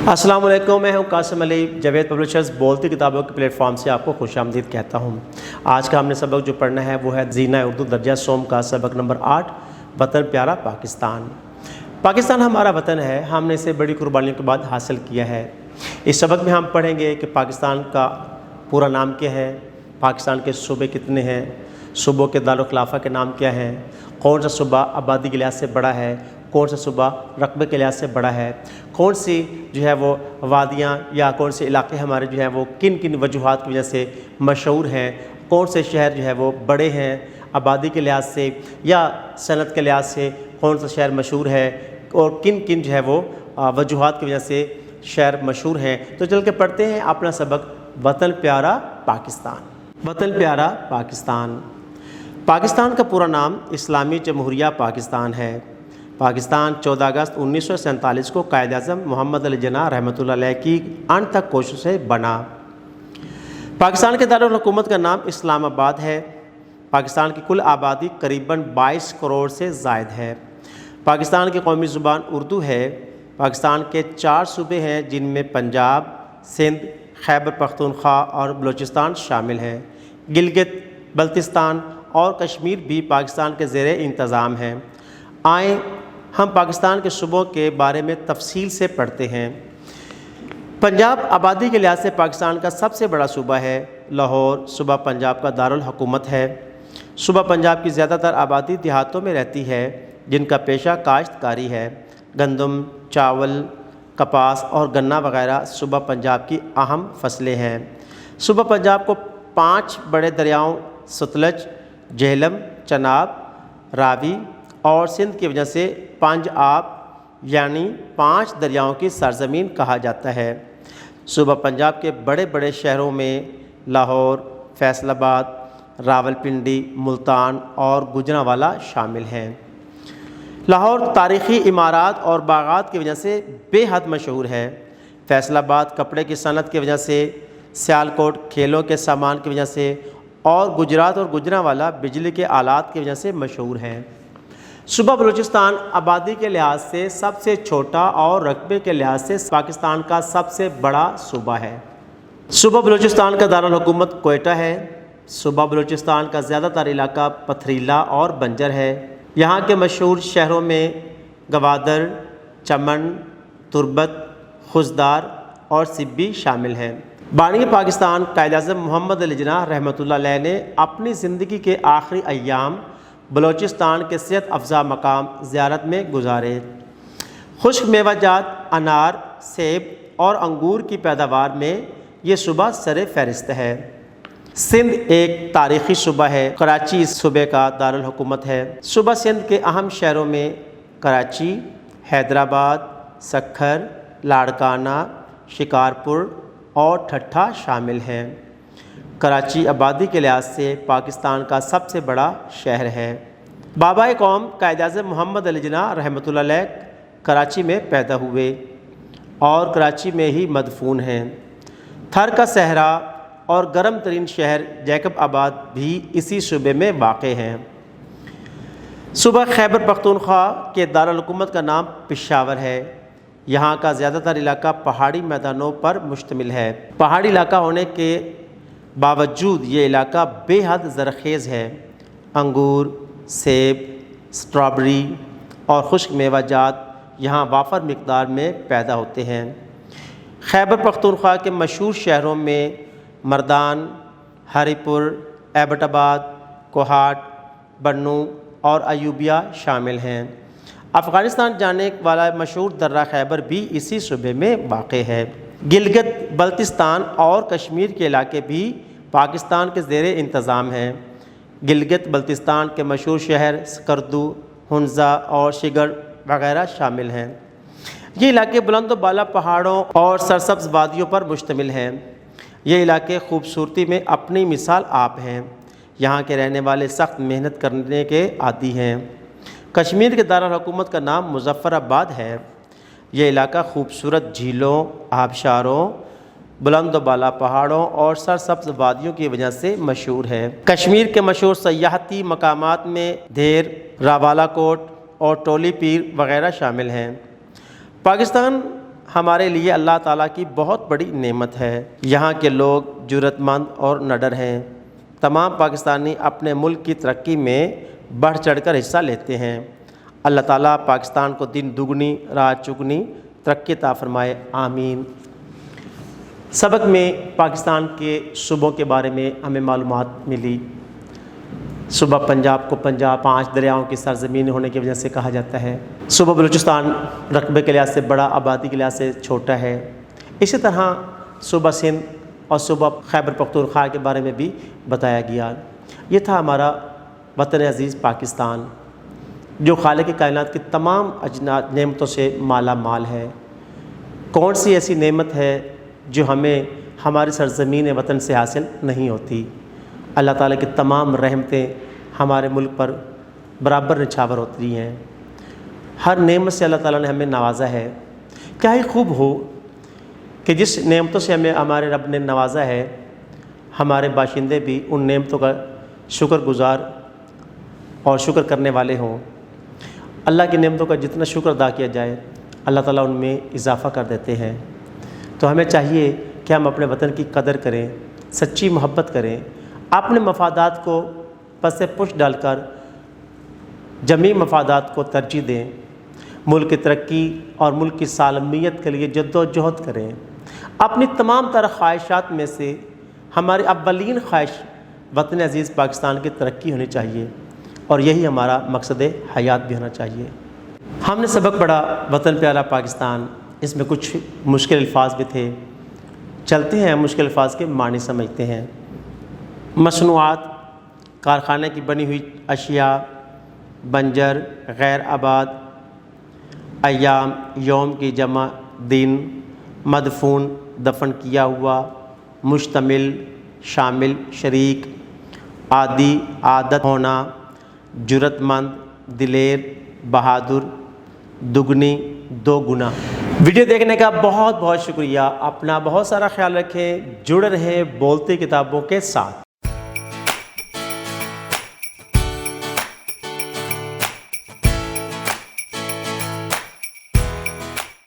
السلام علیکم، میں ہوں قاسم علی، جاوید پبلشرز بولتی کتابوں کے پلیٹ فارم سے آپ کو خوش آمدید کہتا ہوں۔ آج کا ہم نے سبق جو پڑھنا ہے وہ ہے زینہ اردو درجہ سوم کا سبق نمبر 8، وطن پیارا پاکستان۔ پاکستان ہمارا وطن ہے، ہم نے اسے بڑی قربانیوں کے بعد حاصل کیا ہے۔ اس سبق میں ہم پڑھیں گے کہ پاکستان کا پورا نام کیا ہے، پاکستان کے صوبے کتنے ہیں، صوبوں کے دارالخلافہ کے نام کیا ہیں، کون سا صوبہ آبادی کے لحاظ سے بڑا ہے، کون سا صوبہ رقبے کے لحاظ سے بڑا ہے، کون سی جو ہے وہ وادیاں یا کون سے علاقے ہمارے جو ہیں وہ کن کن وجوہات کی وجہ سے مشہور ہیں، کون سے شہر جو ہے وہ بڑے ہیں آبادی کے لحاظ سے یا صنعت کے لحاظ سے، کون سا شہر مشہور ہے اور کن کن جو ہے وہ وجوہات کی وجہ سے شہر مشہور ہیں۔ تو چل کے پڑھتے ہیں اپنا سبق، وطن پیارا پاکستان۔ وطن پیارا پاکستان۔ پاکستان کا پورا نام اسلامی جمہوریہ پاکستان ہے۔ پاکستان 14 اگست 1947 کو قائد اعظم محمد علی جناح رحمۃ اللہ علیہ کی انتھک کوششوں سے بنا۔ پاکستان کے دارالحکومت کا نام اسلام آباد ہے۔ پاکستان کی کل آبادی قریباً 22 کروڑ سے زائد ہے۔ پاکستان کی قومی زبان اردو ہے۔ پاکستان کے 4 صوبے ہیں جن میں پنجاب، سندھ، خیبر پختونخوا اور بلوچستان شامل ہیں۔ گلگت بلتستان اور کشمیر بھی پاکستان کے زیر انتظام ہیں۔ آئیں ہم پاکستان کے صوبوں کے بارے میں تفصیل سے پڑھتے ہیں۔ پنجاب آبادی کے لحاظ سے پاکستان کا سب سے بڑا صوبہ ہے۔ لاہور صوبہ پنجاب کا دارالحکومت ہے۔ صوبہ پنجاب کی زیادہ تر آبادی دیہاتوں میں رہتی ہے جن کا پیشہ کاشتکاری ہے۔ گندم، چاول، کپاس اور گنا وغیرہ صوبہ پنجاب کی اہم فصلیں ہیں۔ صوبہ پنجاب کو 5 بڑے دریاؤں ستلج، جہلم، چناب، راوی اور سندھ کی وجہ سے 5 آب یعنی 5 دریاؤں کی سرزمین کہا جاتا ہے۔ صوبہ پنجاب کے بڑے بڑے شہروں میں لاہور، فیصل آباد، راولپنڈی، ملتان اور گوجرانوالہ شامل ہیں۔ لاہور تاریخی عمارات اور باغات کی وجہ سے بے حد مشہور ہے۔ فیصل آباد کپڑے کی صنعت کی وجہ سے، سیالکوٹ کھیلوں کے سامان کی وجہ سے اور گجرات اور گوجرانوالہ بجلی کے آلات کی وجہ سے مشہور ہیں۔ صوبہ بلوچستان آبادی کے لحاظ سے سب سے چھوٹا اور رقبے کے لحاظ سے پاکستان کا سب سے بڑا صوبہ ہے۔ صوبہ بلوچستان کا دارالحکومت کوئٹہ ہے۔ صوبہ بلوچستان کا زیادہ تر علاقہ پتھریلا اور بنجر ہے۔ یہاں کے مشہور شہروں میں گوادر، چمن، تربت، خزدار اور سبی شامل ہیں۔ بانی پاکستان قائد اعظم محمد علی جناح رحمۃ اللہ علیہ نے اپنی زندگی کے آخری ایام بلوچستان کے صحت افزا مقام زیارت میں گزارے۔ خشک میوہ جات انار، سیب اور انگور کی پیداوار میں یہ صوبہ سر فہرست ہے۔ سندھ ایک تاریخی صوبہ ہے۔ کراچی اس صوبے کا دارالحکومت ہے۔ صوبہ سندھ کے اہم شہروں میں کراچی، حیدرآباد، سکھر، لاڑکانہ، شکارپور اور ٹھٹھہ شامل ہیں۔ کراچی آبادی کے لحاظ سے پاکستان کا سب سے بڑا شہر ہے۔ بابائے قوم قائد اعظم محمد علی جناح رحمۃ اللہ علیہ کراچی میں پیدا ہوئے اور کراچی میں ہی مدفون ہیں۔ تھر کا صحرا اور گرم ترین شہر جیکب آباد بھی اسی صوبے میں واقع ہیں۔ صوبہ خیبر پختونخوا کے دارالحکومت کا نام پشاور ہے۔ یہاں کا زیادہ تر علاقہ پہاڑی میدانوں پر مشتمل ہے۔ پہاڑی علاقہ ہونے کے باوجود یہ علاقہ بے حد زرخیز ہے۔ انگور، سیب، اسٹرابری اور خشک میوہ جات یہاں وافر مقدار میں پیدا ہوتے ہیں۔ خیبر پختونخوا کے مشہور شہروں میں مردان، ہری پور، ایبٹ آباد، کوہاٹ، بنوں اور ایوبیہ شامل ہیں۔ افغانستان جانے والا مشہور درہ خیبر بھی اسی صوبے میں واقع ہے۔ گلگت بلتستان اور کشمیر کے علاقے بھی پاکستان کے زیر انتظام ہیں۔ گلگت بلتستان کے مشہور شہر سکردو، ہنزا اور شگر وغیرہ شامل ہیں۔ یہ علاقے بلند و بالا پہاڑوں اور سرسبز وادیوں پر مشتمل ہیں۔ یہ علاقے خوبصورتی میں اپنی مثال آپ ہیں۔ یہاں کے رہنے والے سخت محنت کرنے کے عادی ہیں۔ کشمیر کے دارالحکومت کا نام مظفر آباد ہے۔ یہ علاقہ خوبصورت جھیلوں، آبشاروں، بلند و بالا پہاڑوں اور سرسبز وادیوں کی وجہ سے مشہور ہے۔ کشمیر کے مشہور سیاحتی مقامات میں دھیر، راوالا کوٹ اور ٹولی پیر وغیرہ شامل ہیں۔ پاکستان ہمارے لیے اللہ تعالیٰ کی بہت بڑی نعمت ہے۔ یہاں کے لوگ جرأت مند اور نڈر ہیں۔ تمام پاکستانی اپنے ملک کی ترقی میں بڑھ چڑھ کر حصہ لیتے ہیں۔ اللہ تعالیٰ پاکستان کو دن دگنی رات چگنی ترقی عطا فرمائے، آمین۔ سبق میں پاکستان کے صوبوں کے بارے میں ہمیں معلومات ملی۔ صوبہ پنجاب کو پنجاب 5 دریاؤں کی سرزمین ہونے کی وجہ سے کہا جاتا ہے۔ صوبہ بلوچستان رقبے کے لحاظ سے بڑا، آبادی کے لحاظ سے چھوٹا ہے۔ اسی طرح صوبہ سندھ اور صوبہ خیبر پختونخوا کے بارے میں بھی بتایا گیا۔ یہ تھا ہمارا وطن عزیز پاکستان، جو خالق کائنات کی تمام نعمتوں سے مالا مال ہے۔ کون سی ایسی نعمت ہے جو ہمیں ہماری سرزمین وطن سے حاصل نہیں ہوتی؟ اللہ تعالیٰ کی تمام رحمتیں ہمارے ملک پر برابر نچھاور ہوتی ہیں۔ ہر نعمت سے اللہ تعالیٰ نے ہمیں نوازا ہے۔ کیا ہی خوب ہو کہ جس نعمتوں سے ہمیں ہمارے رب نے نوازا ہے، ہمارے باشندے بھی ان نعمتوں کا شکر گزار اور شکر کرنے والے ہوں۔ اللہ کی نعمتوں کا جتنا شکر ادا کیا جائے، اللہ تعالیٰ ان میں اضافہ کر دیتے ہیں۔ تو ہمیں چاہیے کہ ہم اپنے وطن کی قدر کریں، سچی محبت کریں، اپنے مفادات کو پس پش ڈال کر جمیع مفادات کو ترجیح دیں، ملک کی ترقی اور ملک کی سالمیت کے لیے جد و جہد کریں۔ اپنی تمام تر خواہشات میں سے ہماری اولین خواہش وطن عزیز پاکستان کی ترقی ہونی چاہیے، اور یہی ہمارا مقصد حیات بھی ہونا چاہیے۔ ہم نے سبق پڑھا وطن پیارا پاکستان، اس میں کچھ مشکل الفاظ بھی تھے۔ چلتے ہیں مشکل الفاظ کے معنی سمجھتے ہیں۔ مصنوعات، کارخانے کی بنی ہوئی اشیاء، بنجر، غیر آباد، ایام، یوم کی جمع، دن، مدفون، دفن کیا ہوا، مشتمل، شامل، شریک، عادی، عادت ہونا، جرأت مند، دلیر، بہادر، دگنی، دو گنا۔ ویڈیو دیکھنے کا بہت بہت شکریہ۔ اپنا بہت سارا خیال رکھیں، جڑے رہیں بولتی کتابوں کے ساتھ۔